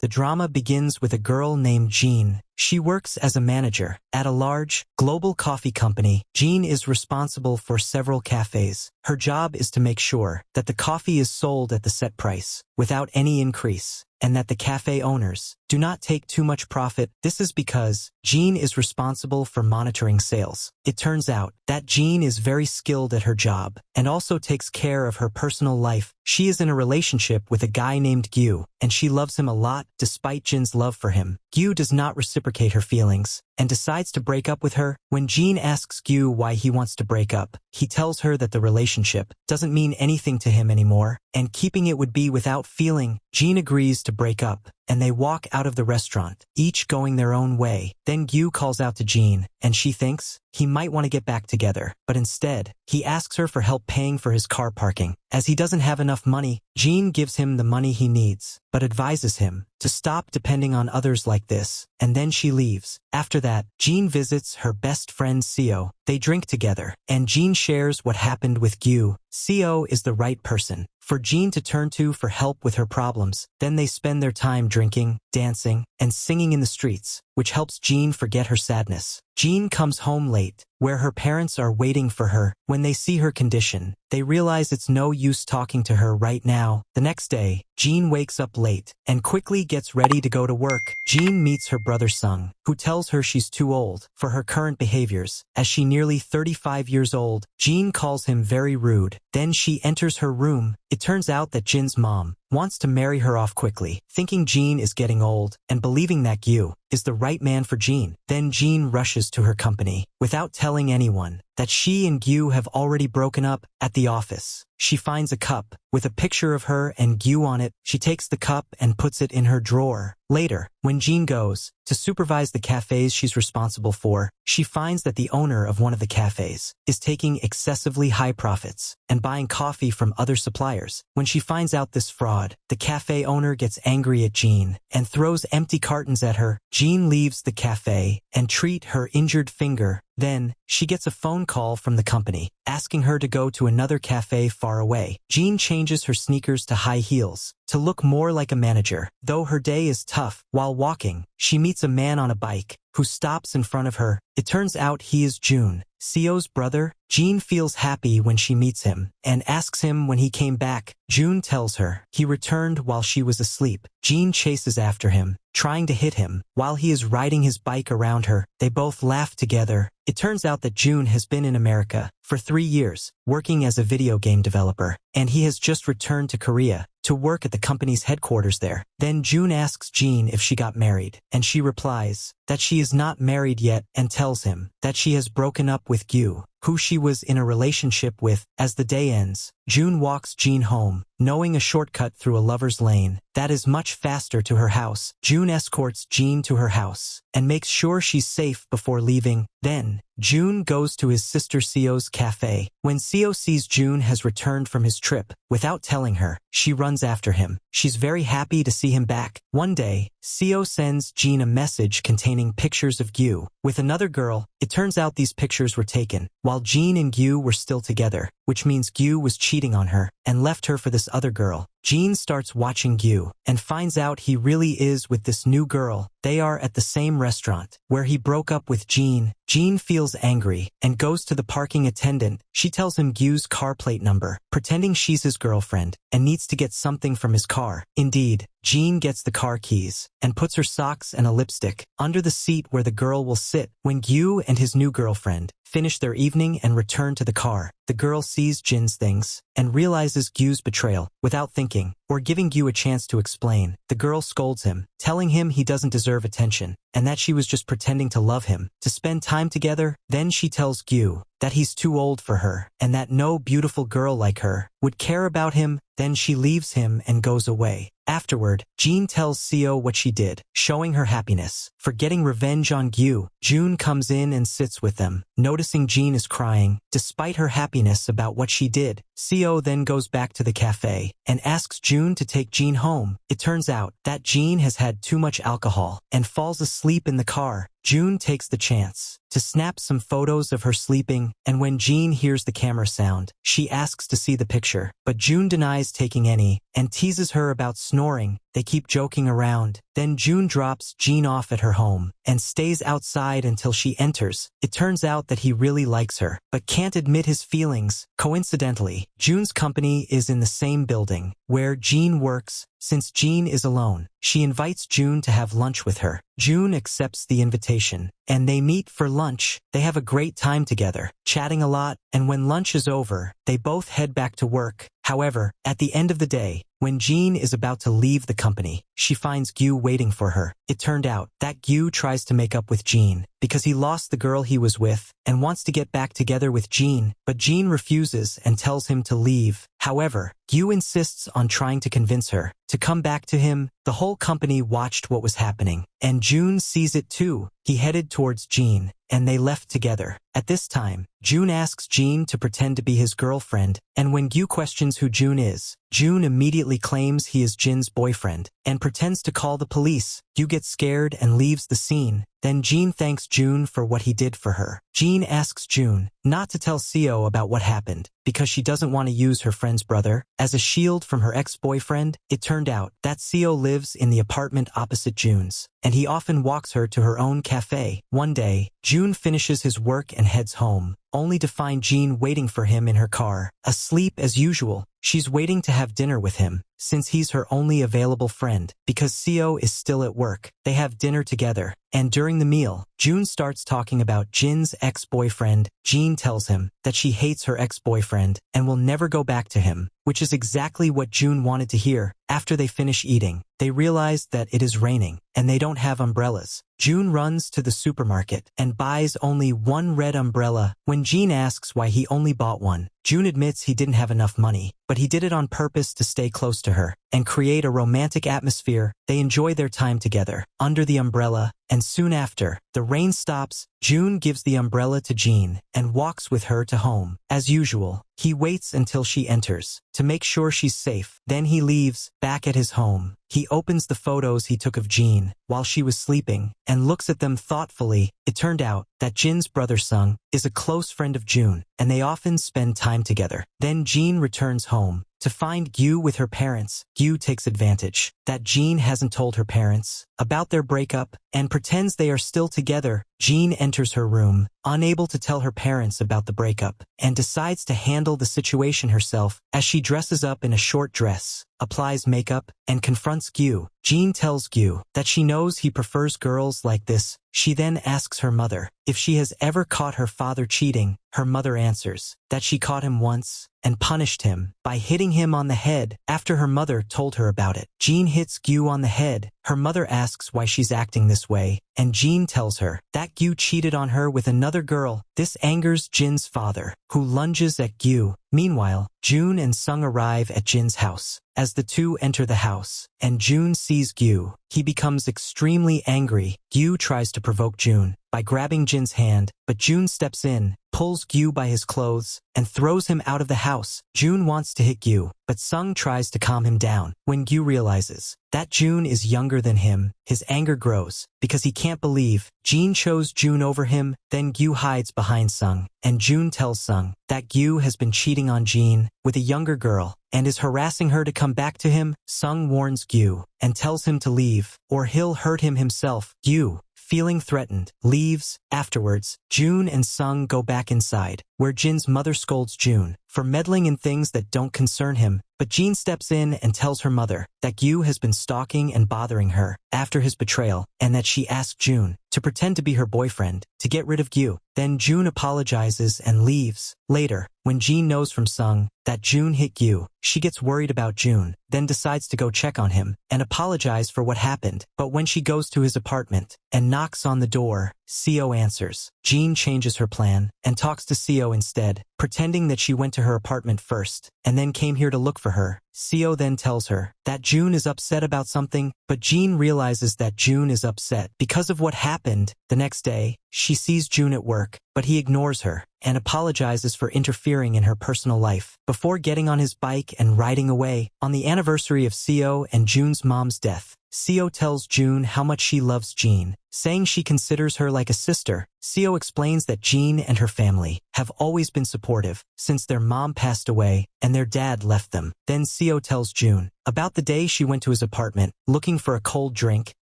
The drama begins with a girl named Jean. She works as a manager at a large, global coffee company. Jean is responsible for several cafes. Her job is to make sure that the coffee is sold at the set price, without any increase, and that the cafe owners do not take too much profit. This is because Jean is responsible for monitoring sales. It turns out that Jean is very skilled at her job and also takes care of her personal life. She is in a relationship with a guy named Gyu, and she loves him a lot despite Jin's love for him. Gyu does not reciprocate her feelings and decides to break up with her. When Jean asks Gyu why he wants to break up, he tells her that the relationship doesn't mean anything to him anymore, and keeping it would be without feeling. Jean agrees to break up, and they walk out of the restaurant, each going their own way. Then Gyu calls out to Jean, and she thinks he might want to get back together, but instead, he asks her for help paying for his car parking. As he doesn't have enough money, Jean gives him the money he needs, but advises him to stop depending on others like this, and then she leaves. After that, Jean visits her best friend Seo. They drink together, and Jean shares what happened with Gyu. Seo is the right person for Jean to turn to for help with her problems. Then they spend their time drinking, dancing, and singing in the streets, which helps Jean forget her sadness. Jean comes home late, where her parents are waiting for her. When they see her condition, they realize it's no use talking to her right now. The next day, Jean wakes up late and quickly gets ready to go to work. Jean meets her brother Sung, who tells her she's too old for her current behaviors. As she nearly 35 years old, Jean calls him very rude. Then she enters her room. It turns out that Jin's mom wants to marry her off quickly, thinking Jean is getting old and believing that Gyu is the right man for Jean. Then Jean rushes to her company without telling anyone that she and Gyu have already broken up. At the office, she finds a cup with a picture of her and Gyu on it. She takes the cup and puts it in her drawer. Later, when Jean goes to supervise the cafes she's responsible for, she finds that the owner of one of the cafes is taking excessively high profits and buying coffee from other suppliers. When she finds out this fraud, the cafe owner gets angry at Jean and throws empty cartons at her. Jean leaves the cafe and treats her injured finger. Then, she gets a phone call from the company, asking her to go to another cafe far away. Jean changes her sneakers to high heels to look more like a manager. Though her day is tough, while walking, she meets a man on a bike who stops in front of her. It turns out he is Jun, Seo's brother. Jean feels happy when she meets him and asks him when he came back. Jun tells her he returned while she was asleep. Jean chases after him, trying to hit him while he is riding his bike around her. They both laugh together. It turns out that Jun has been in America for 3 years, working as a video game developer, and he has just returned to Korea to work at the company's headquarters there. Then Jun asks Jean if she got married, and she replies that she is not married yet and tells him that she has broken up with Gyu, who she was in a relationship with. As the day ends, Jun walks Jean home, knowing a shortcut through a lover's lane that is much faster to her house. Jun escorts Jean to her house and makes sure she's safe before leaving. Then, Jun goes to his sister Seo's cafe. When Seo sees Jun has returned from his trip, without telling her, she runs after him. She's very happy to see him back. One day, Seo sends Jean a message containing pictures of Gyu with another girl. It turns out these pictures were taken while Jean and Gyu were still together, which means Gyu was cheating on her and left her for this other girl. Jean starts watching Gyu and finds out he really is with this new girl. They are at the same restaurant where he broke up with Jean. Jean feels angry and goes to the parking attendant. She tells him Gyu's car plate number, pretending she's his girlfriend and needs to get something from his car. Indeed, Jean gets the car keys and puts her socks and a lipstick under the seat where the girl will sit. When Gyu and his new girlfriend finish their evening and return to the car, the girl sees Jin's things and realizes Gyu's betrayal. Without thinking or giving Gyu a chance to explain, the girl scolds him, telling him he doesn't deserve attention and that she was just pretending to love him, to spend time together. Then she tells Gyu that he's too old for her and that no beautiful girl like her would care about him. Then she leaves him and goes away. Afterward, Jean tells Seo what she did, showing her happiness for getting revenge on Gyu. Jun comes in and sits with them, noticing Jean is crying, despite her happiness about what she did. Seo then goes back to the cafe and asks Jun to take Jean home. It turns out that Jean has had too much alcohol and falls asleep in the car. Jun takes the chance to snap some photos of her sleeping, and when Jean hears the camera sound, she asks to see the picture, but Jun denies taking any and teases her about snoring ignoring, they keep joking around. Then June drops Jean off at her home and stays outside until she enters. It turns out that he really likes her, but can't admit his feelings. Coincidentally, June's company is in the same building where Jean works. Since Jean is alone, she invites June to have lunch with her. June accepts the invitation, and they meet for lunch. They have a great time together, chatting a lot, and when lunch is over, they both head back to work. However, at the end of the day, when Jean is about to leave the company, she finds Gyu waiting for her. It turned out that Gyu tries to make up with Jean because he lost the girl he was with and wants to get back together with Jean, but Jean refuses and tells him to leave. However, Gyu insists on trying to convince her to come back to him. The whole company watched what was happening, and June sees it too. He headed towards Jean, and they left together. At this time, June asks Jean to pretend to be his girlfriend, and when Gyu questions who June is, June immediately claims he is Jin's boyfriend and pretends to call the police. Gyu gets scared and leaves the scene. Then Jean thanks June for what he did for her. Jean asks June not to tell Seo about what happened because she doesn't want to use her friend's brother as a shield from her ex-boyfriend. It turned out that Seo lives in the apartment opposite June's, and he often walks her to her own cafe. One day, June finishes his work and heads home, only to find Jean waiting for him in her car, asleep as usual. She's waiting to have dinner with him, since he's her only available friend. Because Seo is still at work, they have dinner together, and during the meal, June starts talking about Jin's ex-boyfriend. Jean tells him that she hates her ex-boyfriend and will never go back to him, which is exactly what June wanted to hear. After they finish eating, they realize that it is raining, and they don't have umbrellas. June runs to the supermarket and buys only one red umbrella. When Jean asks why he only bought one, June admits he didn't have enough money, but he did it on purpose to stay close to her and create a romantic atmosphere. They enjoy their time together under the umbrella, and soon after, the rain stops. June gives the umbrella to Jean and walks with her to home. As usual, he waits until she enters to make sure she's safe. Then he leaves. Back at his home, he opens the photos he took of Jean while she was sleeping and looks at them thoughtfully. It turned out that Jin's brother Sung is a close friend of June, and they often spend time together. Then Jean returns home to find Gyu with her parents. Gyu takes advantage that Jean hasn't told her parents about their breakup and pretends they are still together. Jean enters her room, unable to tell her parents about the breakup, and decides to handle the situation herself as she dresses up in a short dress, applies makeup, and confronts Gyu. Jean tells Gyu that she knows he prefers girls like this. She then asks her mother if she has ever caught her father cheating. Her mother answers that she caught him once and punished him by hitting him on the head. After her mother told her about it, Jean hits Gyu on the head. Her mother asks why she's acting this way, and Jean tells her that Gyu cheated on her with another girl. This angers Jin's father, who lunges at Gyu. Meanwhile, June and Sung arrive at Jin's house. As the two enter the house, and June sees Gyu, he becomes extremely angry. Gyu tries to provoke June by grabbing Jin's hand, but June steps in, pulls Gyu by his clothes, and throws him out of the house. June wants to hit Gyu, but Sung tries to calm him down. When Gyu realizes that June is younger than him, his anger grows because he can't believe Jean chose June over him. Then Gyu hides behind Sung, and June tells Sung that Gyu has been cheating on Jean with a younger girl and is harassing her to come back to him. Sung warns Gyu and tells him to leave, or he'll hurt him himself. Gyu, feeling threatened, leaves. Afterwards, June and Sung go back inside, where Jin's mother scolds June for meddling in things that don't concern him. But Jean steps in and tells her mother that Gyu has been stalking and bothering her after his betrayal, and that she asked June to pretend to be her boyfriend to get rid of Gyu. Then June apologizes and leaves. Later, when Jean knows from Sung that June hit Gyu, she gets worried about June, then decides to go check on him and apologize for what happened. But when she goes to his apartment and knocks on the door, Seo answers. Jean changes her plan and talks to Seo instead, pretending that she went to her apartment first and then came here to look for her. Seo then tells her that June is upset about something, but Jean realizes that June is upset because of what happened. The next day, she sees June at work, but he ignores her and apologizes for interfering in her personal life before getting on his bike and riding away. On the anniversary of Seo and June's mom's death, Seo tells June how much she loves Jean, saying she considers her like a sister. Seo explains that Jean and her family have always been supportive since their mom passed away and their dad left them. Then Seo tells June about the day she went to his apartment looking for a cold drink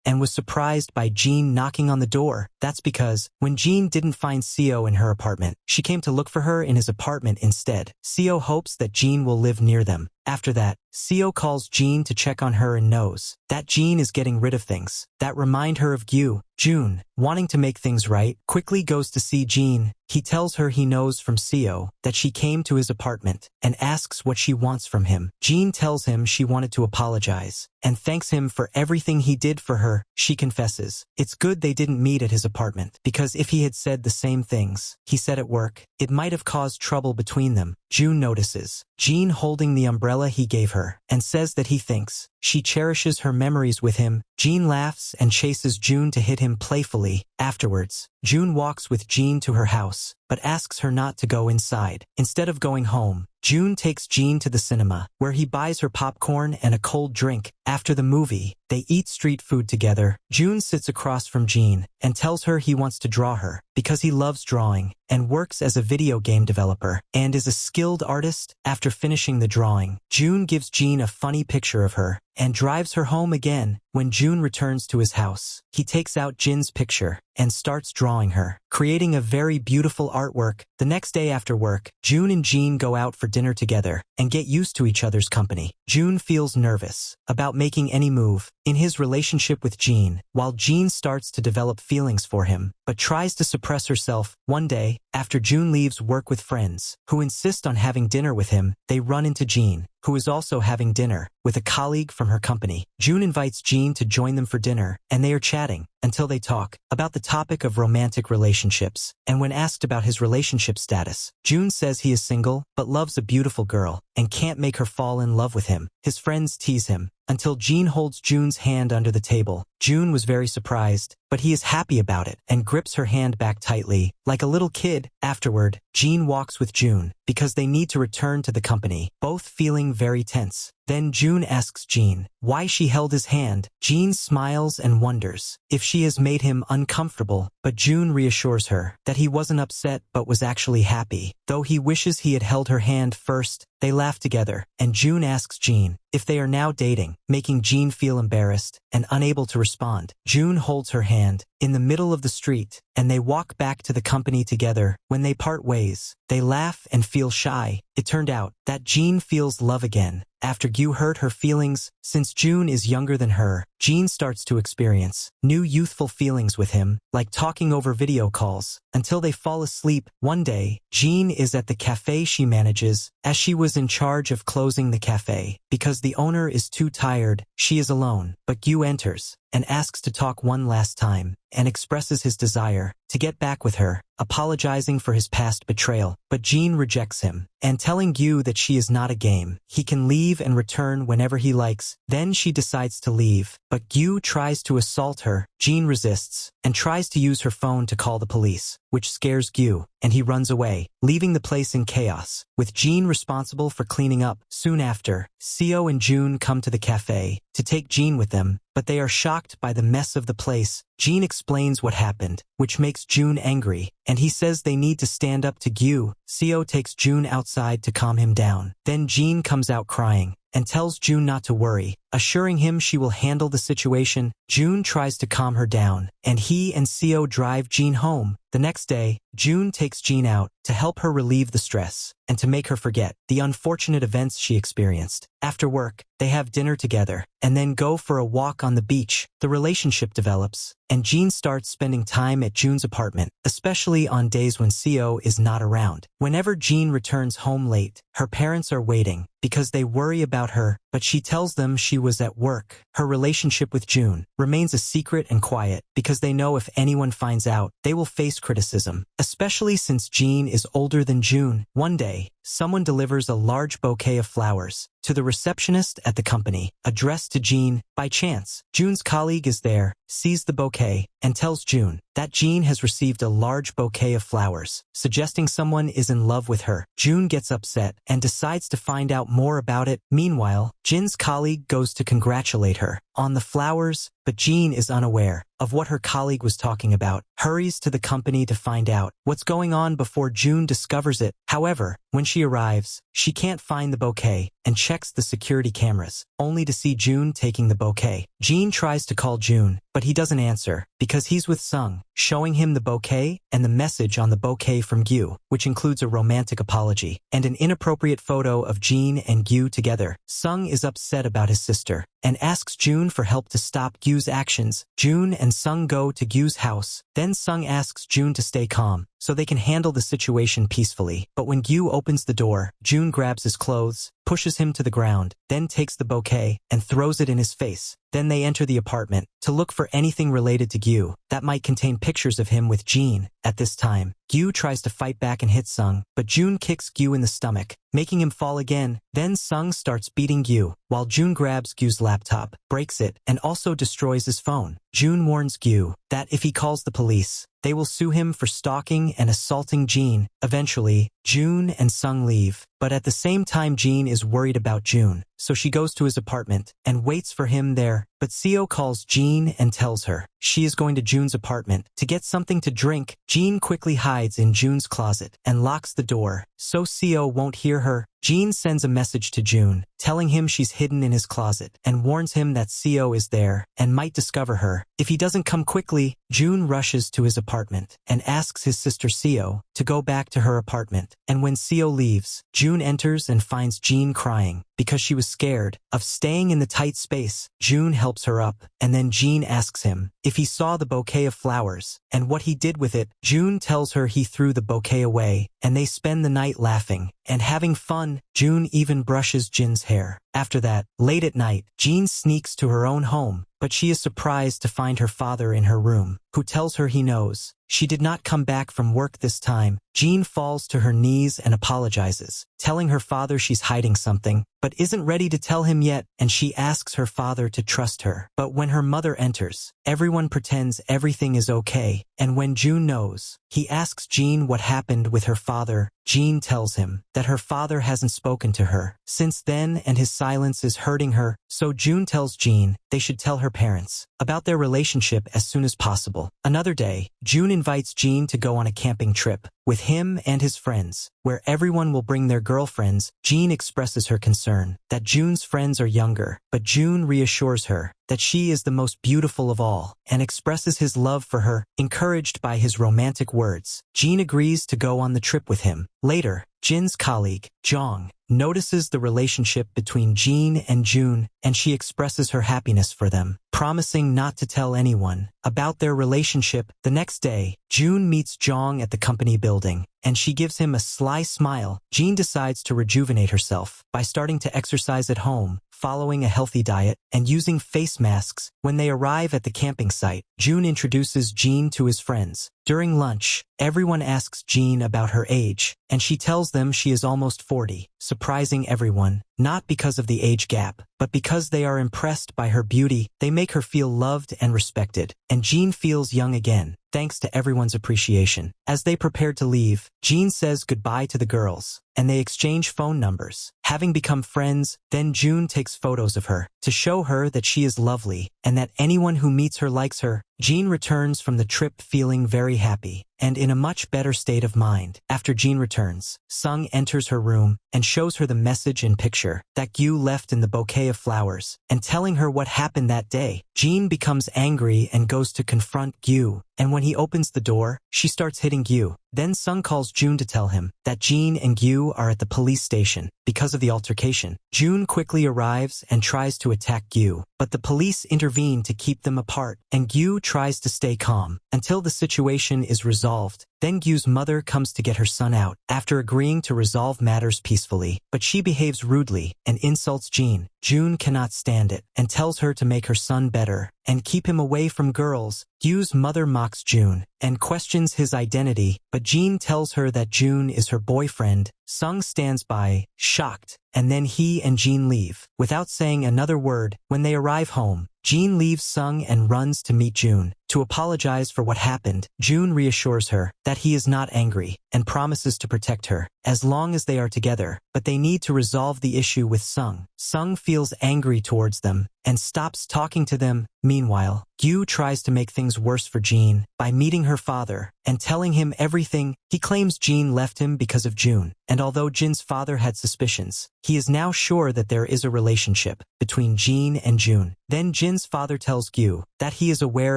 and was surprised by Jean knocking on the door. That's because when Jean didn't find Seo in her apartment, she came to look for her in his apartment instead. Seo hopes that Jean will live near them. After that, Seo calls Jean to check on her and knows that Jean is getting rid of things that remind her of Gyu. June, wanting to make things right, quickly goes to see Jean. He tells her he knows from Seo that she came to his apartment and asks what she wants from him. Jean tells him she wanted to apologize and thanks him for everything he did for her. She confesses it's good they didn't meet at his apartment because if he had said the same things he said at work, it might have caused trouble between them. June notices Jean holding the umbrella he gave her and says that he thinks she cherishes her memories with him. Jean laughs and chases June to hit him playfully. Afterwards, June walks with Jean to her house, but asks her not to go inside. Instead of going home, June takes Jean to the cinema, where he buys her popcorn and a cold drink. After the movie, they eat street food together. June sits across from Jean and tells her he wants to draw her because he loves drawing and works as a video game developer and is a skilled artist. After finishing the drawing, June gives Jean a funny picture of her and drives her home again. When June returns to his house, he takes out Jin's picture and starts drawing her, creating a very beautiful artwork. The next day after work, June and Jean go out for dinner together and get used to each other's company. June feels nervous about making any move in his relationship with Jean, while Jean starts to develop feelings for him, but tries to suppress herself. One day, after June leaves work with friends who insist on having dinner with him, they run into Jean, who is also having dinner with a colleague from her company. June invites Jean to join them for dinner, and they are chatting until they talk about the topic of romantic relationships. And when asked about his relationship status, June says he is single but loves a beautiful girl and can't make her fall in love with him. His friends tease him until Jean holds June's hand under the table. June was very surprised, but he is happy about it and grips her hand back tightly, like a little kid. Afterward, Jean walks with June because they need to return to the company, both feeling very tense. Then June asks Jean why she held his hand. Jean smiles and wonders if she has made him uncomfortable, but June reassures her that he wasn't upset but was actually happy. Though he wishes he had held her hand first, they laugh together, and June asks Jean if they are now dating, making Jean feel embarrassed and unable to respond. June holds her hand in the middle of the street, and they walk back to the company together. When they part ways, they laugh and feel shy. It turned out that Jean feels love again after Gyu hurt her feelings. Since June is younger than her, Jean starts to experience new youthful feelings with him, like talking over video calls, until they fall asleep. One day, Jean is at the cafe she manages, as she was in charge of closing the cafe. Because the owner is too tired, she is alone, but Gyu enters and asks to talk one last time, and expresses his desire to get back with her, apologizing for his past betrayal. But Jean rejects him, and telling Gyu that she is not a game. He can leave and return whenever he likes. Then she decides to leave, but Gyu tries to assault her. Jean resists, and tries to use her phone to call the police, which scares Gyu, and he runs away, leaving the place in chaos, with Jean responsible for cleaning up. Soon after, Seo and June come to the cafe to take Jean with them, but they are shocked by the mess of the place. Jean explains what happened, which makes June angry, and he says they need to stand up to Gyu. Seo takes June outside to calm him down. Then Jean comes out crying and tells June not to worry, assuring him she will handle the situation. June tries to calm her down, and he and Seo drive Jean home. The next day, June takes Jean out to help her relieve the stress and to make her forget the unfortunate events she experienced. After work, they have dinner together and then go for a walk on the beach. The relationship develops, and Jean starts spending time at June's apartment, especially on days when Seo is not around. Whenever Jean returns home late, her parents are waiting because they worry about her, but she tells them she was at work. Her relationship with June remains a secret and quiet because they know if anyone finds out, they will face criticism, especially since Jean is older than June. One day, someone delivers a large bouquet of flowers to the receptionist at the company, addressed to Jean. By chance, June's colleague is there, sees the bouquet, and tells June that Jean has received a large bouquet of flowers, suggesting someone is in love with her. June gets upset and decides to find out more about it. Meanwhile, Jin's colleague goes to congratulate her on the flowers, but Jean is unaware of what her colleague was talking about, hurries to the company to find out what's going on before June discovers it. However, when she arrives, she can't find the bouquet and checks the security cameras, only to see June taking the bouquet. Jean tries to call June, but he doesn't answer because he's with Sung, showing him the bouquet and the message on the bouquet from Gyu, which includes a romantic apology and an inappropriate photo of Jean and Gyu together. Sung is upset about his sister and asks June for help to stop Gyu's actions. June and Sung go to Gyu's house. Then Sung asks June to stay calm so they can handle the situation peacefully. But when Gyu opens the door, June grabs his clothes, pushes him to the ground, then takes the bouquet and throws it in his face. Then they enter the apartment to look for anything related to Gyu that might contain pictures of him with Jean. At this time, Gyu tries to fight back and hit Sung, but June kicks Gyu in the stomach, making him fall again. Then Sung starts beating Gyu, while June grabs Gyu's laptop, breaks it, and also destroys his phone. June warns Gyu that if he calls the police, they will sue him for stalking and assaulting Jean. Eventually, June and Sung leave, but at the same time Jean is worried about June, so she goes to his apartment and waits for him there. But Seo calls Jean and tells her she is going to June's apartment to get something to drink. Jean quickly hides in June's closet and locks the door, so Seo won't hear her. Jean sends a message to June, telling him she's hidden in his closet and warns him that Seo is there and might discover her. If he doesn't come quickly, June rushes to his apartment and asks his sister Seo to go back to her apartment. And when Seo leaves, June enters and finds Jean crying because she was scared of staying in the tight space. June helps her up, and then Jean asks him if he saw the bouquet of flowers and what he did with it. June tells her he threw the bouquet away, and they spend the night laughing and having fun. June even brushes Jin's hair. After that, late at night, Jean sneaks to her own home, but she is surprised to find her father in her room, who tells her he knows she did not come back from work this time. Jean falls to her knees and apologizes, telling her father she's hiding something, but isn't ready to tell him yet, and she asks her father to trust her. But when her mother enters, everyone pretends everything is okay, and when June knows, he asks Jean what happened with her father. Jean tells him that her father hasn't spoken to her since then and his silence is hurting her, so June tells Jean they should tell her parents about their relationship as soon as possible. Another day, June invites Jean to go on a camping trip with him and his friends, where everyone will bring their girlfriends. Jean expresses her concern that June's friends are younger, but June reassures her that she is the most beautiful of all and expresses his love for her. Encouraged by his romantic words, Jean agrees to go on the trip with him. Later, Jin's colleague, Jong, notices the relationship between Jean and June, and she expresses her happiness for them, promising not to tell anyone about their relationship. The next day, June meets Jong at the company building, and she gives him a sly smile. Jean decides to rejuvenate herself by starting to exercise at home, following a healthy diet, and using face masks. When they arrive at the camping site, June introduces Jean to his friends. During lunch, everyone asks Jean about her age, and she tells them she is almost 40, surprising everyone, not because of the age gap, but because they are impressed by her beauty. They make her feel loved and respected, and Jean feels young again, thanks to everyone's appreciation. As they prepare to leave, Jean says goodbye to the girls, and they exchange phone numbers. Having become friends, then June takes photos of her to show her that she is lovely and that anyone who meets her likes her. Jean returns from the trip feeling very happy and in a much better state of mind. After Jean returns, Sung enters her room and shows her the message and picture that Gyu left in the bouquet of flowers and telling her what happened that day. Jean becomes angry and goes to confront Gyu, and when he opens the door, she starts hitting Gyu. Then Sung calls June to tell him that Jean and Gyu are at the police station because of the altercation. June quickly arrives and tries to attack Gyu, but the police intervene to keep them apart, and Gyu tries to stay calm until the situation is resolved. Then Gyu's mother comes to get her son out after agreeing to resolve matters peacefully, but she behaves rudely and insults Jean. June cannot stand it and tells her to make her son better and keep him away from girls. Gyu's mother mocks June and questions his identity, but Jean tells her that June is her boyfriend. Sung stands by, shocked, and then he and Jean leave without saying another word. When they arrive home, Jean leaves Sung and runs to meet June, to apologize for what happened. June reassures her that he is not angry and promises to protect her as long as they are together, but they need to resolve the issue with Sung. Sung feels angry towards them and stops talking to them. Meanwhile, Gyu tries to make things worse for Jin by meeting her father and telling him everything. He claims Jin left him because of June, and although Jin's father had suspicions, he is now sure that there is a relationship between Jin and June. Then Jin's father tells Gyu that he is aware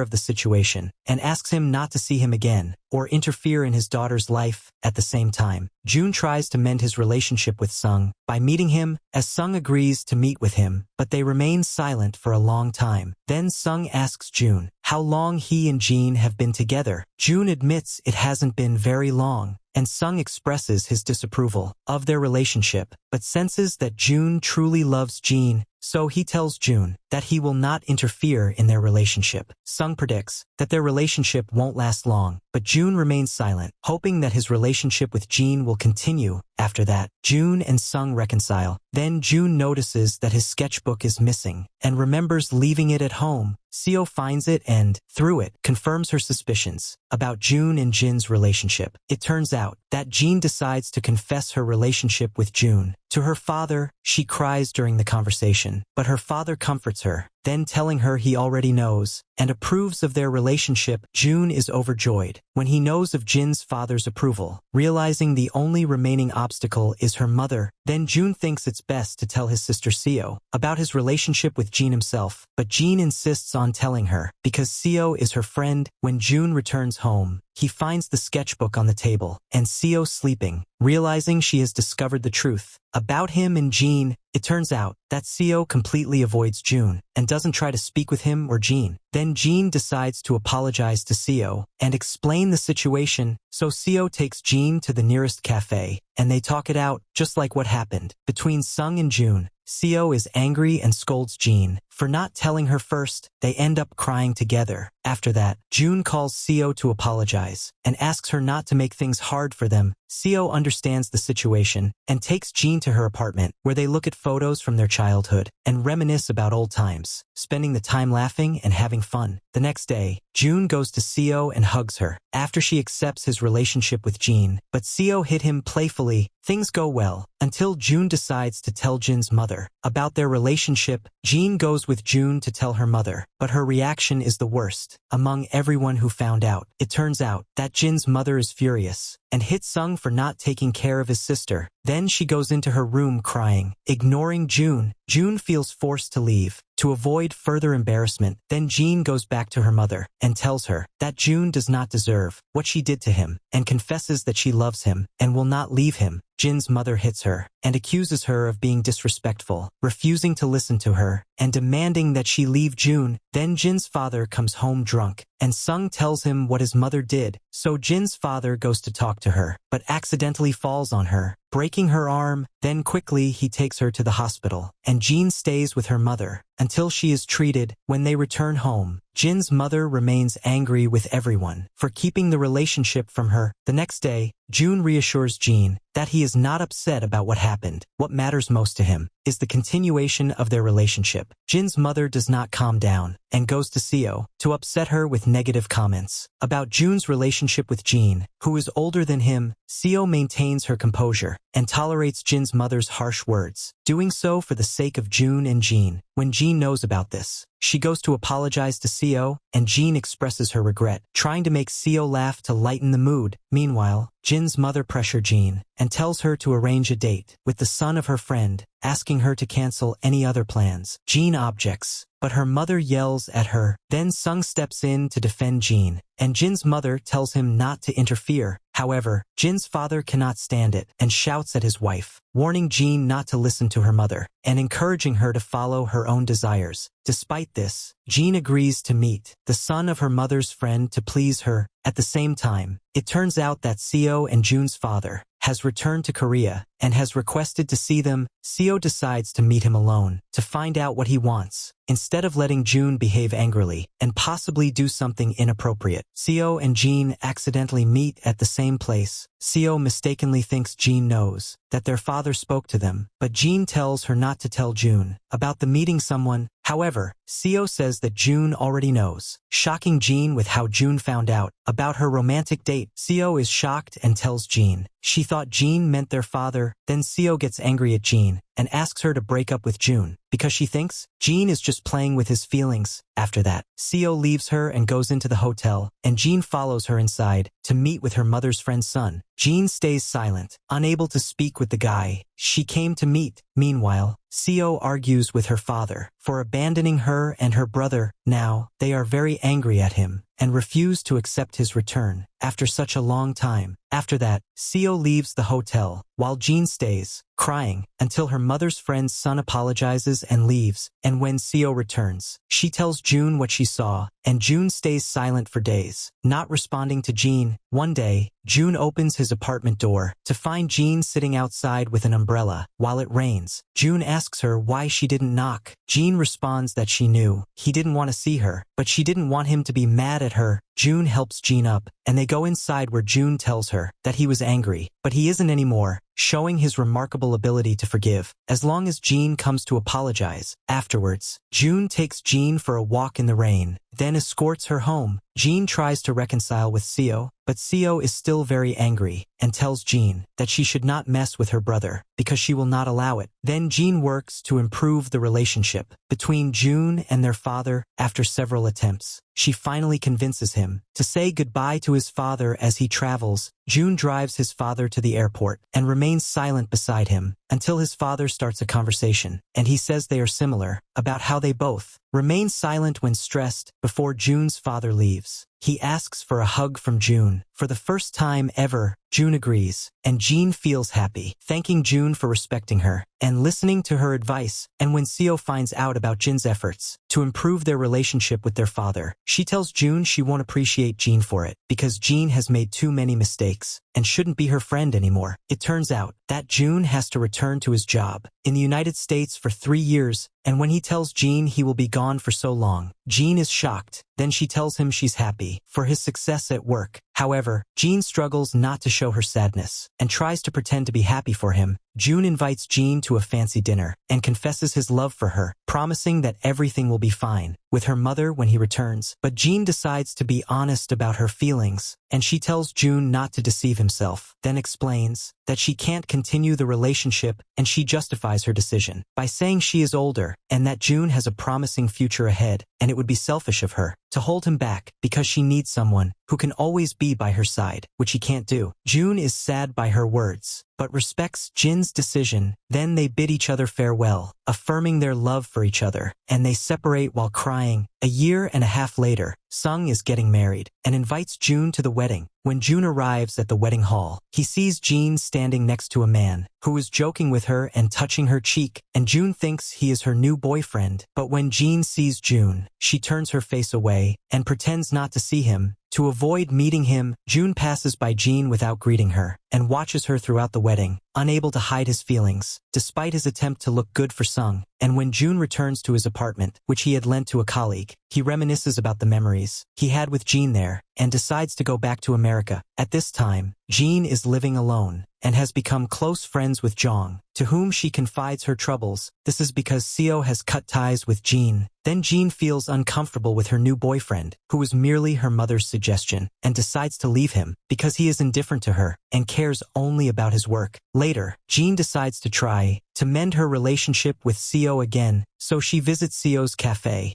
of the situation and asks him not to see him again or interfere in his daughter's life. At the same time, June tries to mend his relationship with Sung by meeting him, as Sung agrees to meet with him, but they remain silent for a long time. Then Sung asks June how long he and Jin have been together. June admits it hasn't been very long, and Sung expresses his disapproval of their relationship, but senses that June truly loves Jin, so he tells June that he will not interfere in their relationship. Sung predicts that their relationship won't last long, but June remains silent, hoping that his relationship with Jin will continue. After that, June and Sung reconcile. Then June notices that his sketchbook is missing and remembers leaving it at home. Seo finds it and, through it, confirms her suspicions about June and Jin's relationship. It turns out that Jin decides to confess her relationship with June to her father. She cries during the conversation, but her father comforts her, then telling her he already knows and approves of their relationship. June is overjoyed when he knows of Jin's father's approval, realizing the only remaining obstacle is her mother. Then June thinks it's best to tell his sister Seo about his relationship with Jin himself, but Jin insists on telling her because Seo is her friend. When June returns home, he finds the sketchbook on the table and Seo sleeping. Realizing she has discovered the truth about him and Jin, it turns out that Seo completely avoids June and doesn't try to speak with him or Jin. Then Jin decides to apologize to Seo and explain the situation, so Seo takes Jin to the nearest cafe and they talk it out, just like what happened between Sung and June. Seo is angry and scolds Jin for not telling her first. They end up crying together. After that, June calls Seo to apologize and asks her not to make things hard for them. Seo understands the situation and takes Jin to her apartment, where they look at photos from their childhood and reminisce about old times, spending the time laughing and having fun. The next day, June goes to Seo and hugs her after she accepts his relationship with Jin, but Seo hit him playfully. Things go well until June decides to tell Jin's mother about their relationship. Jin goes with June to tell her mother, but her reaction is the worst among everyone who found out. It turns out that Jin's mother is furious and hits Sung for not taking care of his sister. Then she goes into her room crying, ignoring June. June feels forced to leave to avoid further embarrassment. Then Jin goes back to her mother and tells her that June does not deserve what she did to him and confesses that she loves him and will not leave him. Jin's mother hits her and accuses her of being disrespectful, refusing to listen to her and demanding that she leave June. Then Jin's father comes home drunk and Sung tells him what his mother did, so Jin's father goes to talk to her, but accidentally falls on her, breaking her arm. Then quickly he takes her to the hospital, and Jin stays with her mother until she is treated. When they return home, Jin's mother remains angry with everyone for keeping the relationship from her. The next day, June reassures Jin that he is not upset about what happened. What matters most to him is the continuation of their relationship. Jin's mother does not calm down and goes to Seo to upset her with negative comments about June's relationship with Jin, who is older than him. Seo maintains her composure and tolerates Jin's mother's harsh words, doing so for the sake of June and Jin. When Jin knows about this, she goes to apologize to Seo, and Jin expresses her regret, trying to make Seo laugh to lighten the mood. Meanwhile, Jin's mother pressures Jin and tells her to arrange a date with the son of her friend, asking her to cancel any other plans. Jin objects, but her mother yells at her. Then Sung steps in to defend Jin, and Jin's mother tells him not to interfere. However, Jin's father cannot stand it and shouts at his wife, warning Jin not to listen to her mother and encouraging her to follow her own desires. Despite this, Jin agrees to meet the son of her mother's friend to please her. At the same time, it turns out that Seo and June's father has returned to Korea and has requested to see them. Seo decides to meet him alone to find out what he wants, instead of letting June behave angrily and possibly do something inappropriate. Seo and Jin accidentally meet at the same place. Seo mistakenly thinks Jin knows that their father spoke to them, but Jin tells her not to tell June about the meeting someone. However, Seo says that June already knows shocking Jean with how June found out about her romantic date. Seo is shocked and tells Jean. She thought Jean meant their father. Then Seo gets angry at Jean and asks her to break up with June because she thinks Jean is just playing with his feelings. After that, Seo leaves her and goes into the hotel, and Jean follows her inside to meet with her mother's friend's son. Jean stays silent, unable to speak with the guy she came to meet. Meanwhile, Seo argues with her father for abandoning her and her brother. Now, they are very angry at him and refuse to accept his return after such a long time. After that, Seo leaves the hotel, while Jean stays, crying, until her mother's friend's son apologizes and leaves, and when Seo returns, she tells June what she saw, and June stays silent for days, not responding to Jean. One day, June opens his apartment door to find Jean sitting outside with an umbrella while it rains. June asks her why she didn't knock. Jean responds that she knew he didn't want to see her, but she didn't want him to be mad at her. June helps Jean up, and they go inside where June tells her that he was angry, but he isn't anymore, showing his remarkable ability to forgive, as long as Jean comes to apologize. Afterwards, June takes Jean for a walk in the rain, then escorts her home. Jean tries to reconcile with Seo, but Seo is still very angry and tells Jean that she should not mess with her brother because she will not allow it. Then Jean works to improve the relationship between June and their father. After several attempts, she finally convinces him to say goodbye to his father as he travels. June drives his father to the airport and remains silent beside him until his father starts a conversation, and he says they are similar about how they both remain silent when stressed. Before June's father leaves, he asks for a hug from June. For the first time ever, June agrees, and Jean feels happy, thanking June for respecting her and listening to her advice. And when Seo finds out about Jin's efforts to improve their relationship with their father, she tells June she won't appreciate Jean for it because Jean has made too many mistakes and shouldn't be her friend anymore. It turns out that June has to return to his job in the United States for 3 years, and when he tells Jean he will be gone for so long, Jean is shocked. Then she tells him she's happy for his success at work. However, Jean struggles not to show her sadness and tries to pretend to be happy for him. June invites Jean to a fancy dinner and confesses his love for her, promising that everything will be fine with her mother when he returns. But Jean decides to be honest about her feelings, and she tells June not to deceive himself, then explains that she can't continue the relationship, and she justifies her decision by saying she is older and that June has a promising future ahead, and it would be selfish of her to hold him back because she needs someone who can always be by her side, which he can't do. June is sad by her words, but respects Jin's decision. Then they bid each other farewell, affirming their love for each other, and they separate while crying. A year and a half later, Sung is getting married and invites June to the wedding. When June arrives at the wedding hall, he sees Jean standing next to a man who is joking with her and touching her cheek, and June thinks he is her new boyfriend. But when Jean sees June, she turns her face away and pretends not to see him. To avoid meeting him, June passes by Jean without greeting her and watches her throughout the wedding, unable to hide his feelings, despite his attempt to look good for Sung. And when June returns to his apartment, which he had lent to a colleague, he reminisces about the memories he had with Jean there and decides to go back to America. At this time, Jean is living alone and has become close friends with Jong, to whom she confides her troubles. This is because Seo has cut ties with Jean. Then Jean feels uncomfortable with her new boyfriend, who was merely her mother's suggestion, and decides to leave him because he is indifferent to her and cares only about his work. Later, Jean decides to try to mend her relationship with Seo again, so she visits Seo's cafe.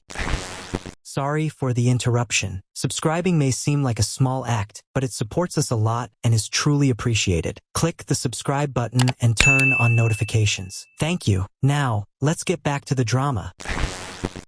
Sorry for the interruption. Subscribing may seem like a small act, but it supports us a lot and is truly appreciated. Click the subscribe button and turn on notifications. Thank you. Now, let's get back to the drama.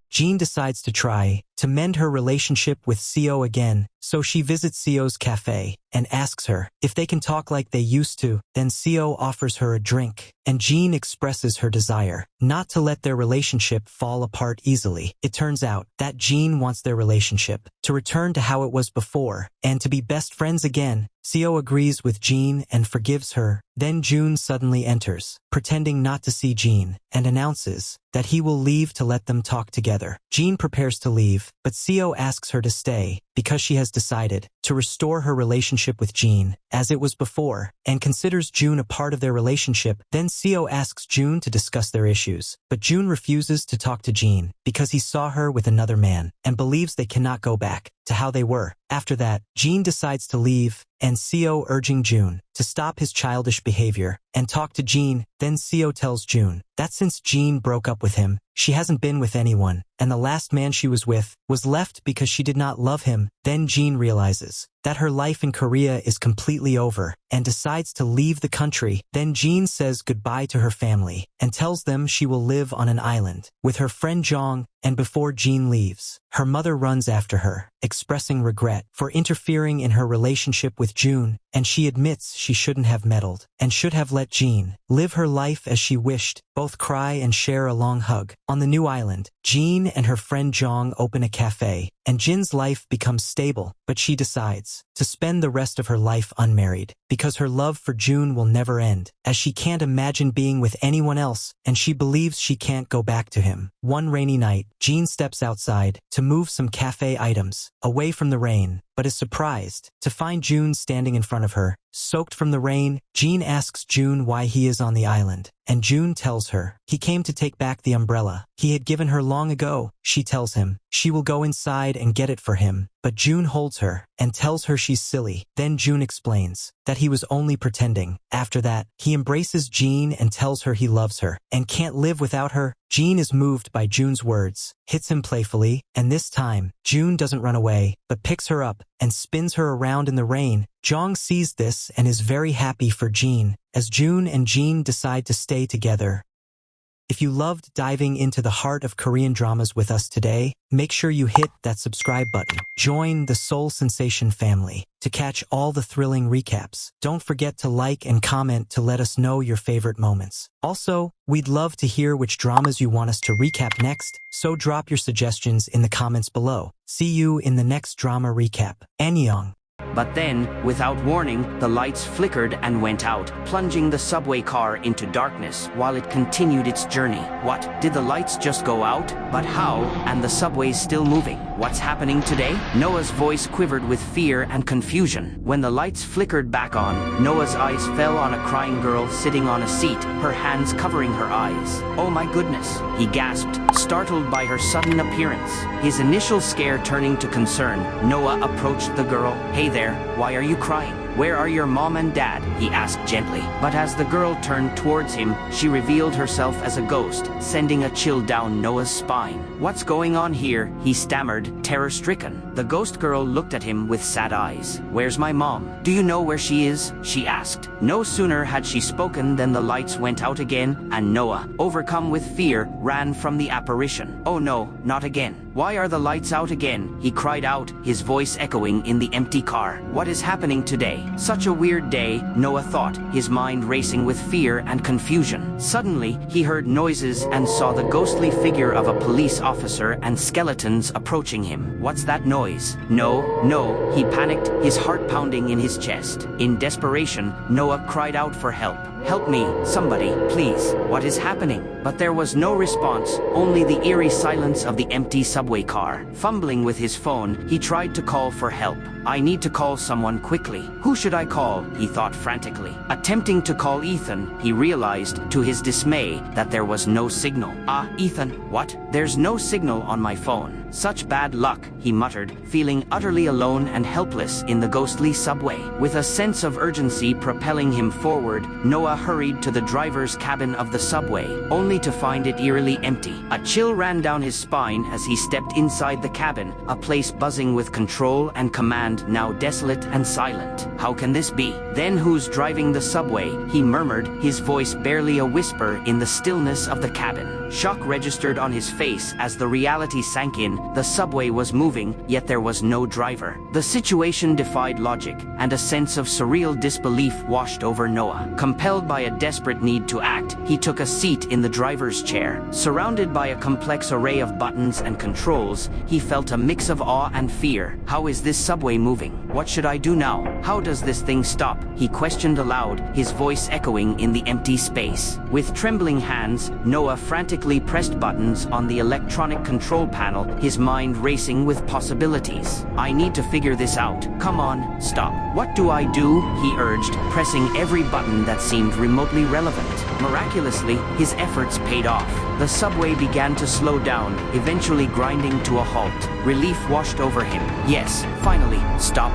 Jean decides to try to mend her relationship with Seo again, so she visits Seo's cafe and asks her if they can talk like they used to. Then Seo offers her a drink, and Jean expresses her desire not to let their relationship fall apart easily. It turns out that Jean wants their relationship to return to how it was before and to be best friends again. Seo agrees with Jean and forgives her. Then June suddenly enters, pretending not to see Jean, and announces that he will leave to let them talk together. Jean prepares to leave, but Seo asks her to stay because she has decided to restore her relationship with Jean as it was before and considers June a part of their relationship. Then Seo asks June to discuss their issues, but June refuses to talk to Jean because he saw her with another man and believes they cannot go back to how they were. After that, Jean decides to leave, and Seo urging June to stop his childish behavior and talk to Jean. Then Seo tells June that since Jean broke up with him, she hasn't been with anyone, and the last man she was with was left because she did not love him. Then Jean realizes that her life in Korea is completely over and decides to leave the country. Then Jean says goodbye to her family and tells them she will live on an island with her friend Jong, and before Jean leaves, her mother runs after her, expressing regret for interfering in her relationship with June, and she admits she shouldn't have meddled and should have let Jean live her life as she wished. Both cry and share a long hug. On the new island, Jean and her friend Jong open a cafe, and Jin's life becomes stable, but she decides to spend the rest of her life unmarried because her love for June will never end, as she can't imagine being with anyone else, and she believes she can't go back to him. One rainy night, Jean steps outside to move some cafe items away from the rain, but is surprised to find June standing in front of her, soaked from the rain. Jean asks June why he is on the island, and June tells her he came to take back the umbrella he had given her long ago. She tells him she will go inside and get it for him, but June holds her and tells her she's silly. Then June explains that he was only pretending. After that, he embraces Jean and tells her he loves her and can't live without her. Jean is moved by June's words, hits him playfully, and this time, June doesn't run away, but picks her up and spins her around in the rain. Jong sees this and is very happy for Jean, as June and Jean decide to stay together. If you loved diving into the heart of Korean dramas with us today, make sure you hit that subscribe button. Join the Seoul Sensation family to catch all the thrilling recaps. Don't forget to like and comment to let us know your favorite moments. Also, we'd love to hear which dramas you want us to recap next, so drop your suggestions in the comments below. See you in the next drama recap. Annyeong. But then, without warning, the lights flickered and went out, plunging the subway car into darkness while it continued its journey. What? Did the lights just go out? But how? And the subway's still moving. What's happening today? Noah's voice quivered with fear and confusion. When the lights flickered back on, Noah's eyes fell on a crying girl sitting on a seat, her hands covering her eyes. "Oh my goodness," he gasped, startled by her sudden appearance. His initial scare turning to concern, Noah approached the girl. "Hey there, why are you crying? Where are your mom and dad?" he asked gently. But as the girl turned towards him, she revealed herself as a ghost, sending a chill down Noah's spine. "What's going on here?" he stammered, terror-stricken. The ghost girl looked at him with sad eyes. "Where's my mom? Do you know where she is?" she asked. No sooner had she spoken than the lights went out again, and Noah, overcome with fear, ran from the apparition. "Oh no, not again. Why are the lights out again?" he cried out, his voice echoing in the empty car. "What is happening today? Such a weird day," Noah thought, his mind racing with fear and confusion. Suddenly, he heard noises and saw the ghostly figure of a police officer and skeletons approaching him. "What's that noise? No, no," he panicked, his heart pounding in his chest. In desperation, Noah cried out for help. "Help me, somebody, please. What is happening?" But there was no response, only the eerie silence of the empty subway car. Fumbling with his phone, he tried to call for help. "I need to call someone quickly. Who should I call?" he thought frantically. Attempting to call Ethan, he realized, to his dismay, that there was no signal. "Ah, Ethan, what? There's no signal on my phone. Such bad luck," he muttered, feeling utterly alone and helpless in the ghostly subway. With a sense of urgency propelling him forward, Noah hurried to the driver's cabin of the subway, only to find it eerily empty. A chill ran down his spine as he stepped inside the cabin, a place buzzing with control and command, now desolate and silent. "How can this be? Then who's driving the subway?" he murmured, his voice barely a whisper in the stillness of the cabin. Shock registered on his face as the reality sank in. The subway was moving, yet there was no driver. The situation defied logic, and a sense of surreal disbelief washed over Noah. Compelled by a desperate need to act, he took a seat in the driver's chair. Surrounded by a complex array of buttons and controls, he felt a mix of awe and fear. How is this subway moving? What should I do now? How does this thing stop? He questioned aloud, his voice echoing in the empty space. With trembling hands, Noah frantically pressed buttons on the electronic control panel, his mind racing with possibilities. I need to figure this out. Come on, stop. What do I do? He urged, pressing every button that seemed remotely relevant. Miraculously, his efforts paid off. The subway began to slow down, eventually grinding to a halt. Relief washed over him. Yes, finally, stop.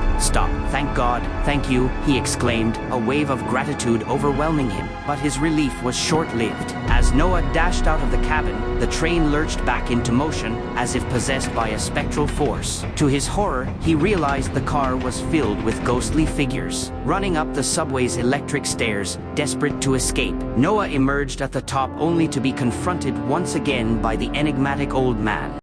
Thank God, thank you, he exclaimed, a wave of gratitude overwhelming him. But his relief was short-lived. As Noah dashed out of the cabin, the train lurched back into motion, as if possessed by a spectral force. To his horror, he realized the car was filled with ghostly figures. Running up the subway's electric stairs, desperate to escape, Noah emerged at the top only to be confronted once again by the enigmatic old man.